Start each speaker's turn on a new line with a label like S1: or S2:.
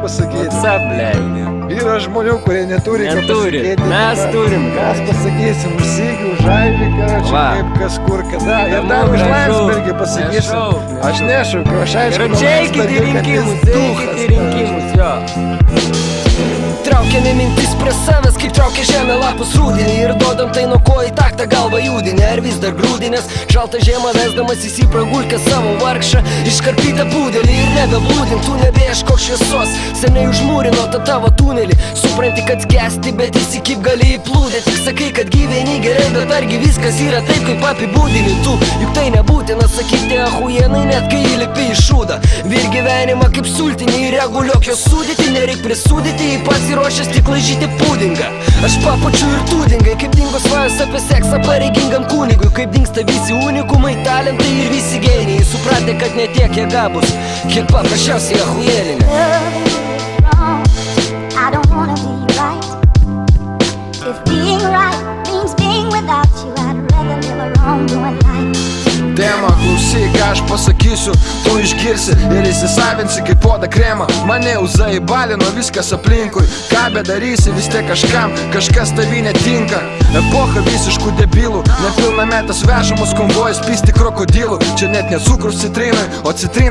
S1: pasakyti?
S2: What's up, blei?
S1: Yra žmonių, kurie neturi ką pasakyti.
S2: Mes turim.
S1: Mes pasakysim už Sygį, už Žailį, čia kaip kas kur kada. Ir dar už Landsbergį pasakysim. Aš nešaukiu, aš aišku.
S2: Ir čia eikit į rinkimus, jo.
S3: Traukiame mintis prie savęs, kaip traukia žemė lapus rūdinį. Ir duodam tai nuo ko į taktą galvą judinį. Ar vis dar grūdinės, šaltą žiemą vesdamas įsipragulkę savo vargšą iškarpytą būdelį. Ir nebeblūdint, tu nebeieško šviesos, seniai užmūrino tą tavo tunelį. Supranti, kad skęsti, bet įsikip gali įplūdę. Tik sakai, kad gyveni gerai, bet argi viskas yra taip, kaip apibūdini tu. Juk tai nebūtina sakyti ahujenai, net kai įlipi į šūdą. Vir gyvenimą kaip sultinį ir reguliok jos sudėti. Nereik prisūdyti, į pats įruošęs tik laižyti pudingą. Aš papučiu ir tūdingai, kaip dingo svajos apie seksą pareigingam kunigui. Kaip dingsta visi unikumai, talentai ir visi genijai. Supratė, kad ne tiek jie gabus, kiek paprasčiausiai ahujelinė.
S4: I don't wanna be right. If being right means being without you, I'd rather live a wrong-doing life.
S1: Tema, klausyk, ką aš pasakysiu, tu išgirsi ir įsisavinsi kaip podą kremą. Mane uzai balino viskas aplinkui. Ką bedarysi, vis tiek kažkam, kažkas tavy netinka. Epocha visiškų debilų, nepilnametas vežamus konvojus pisti krokodilų. Čia net ne cukrus citrinai, o citrina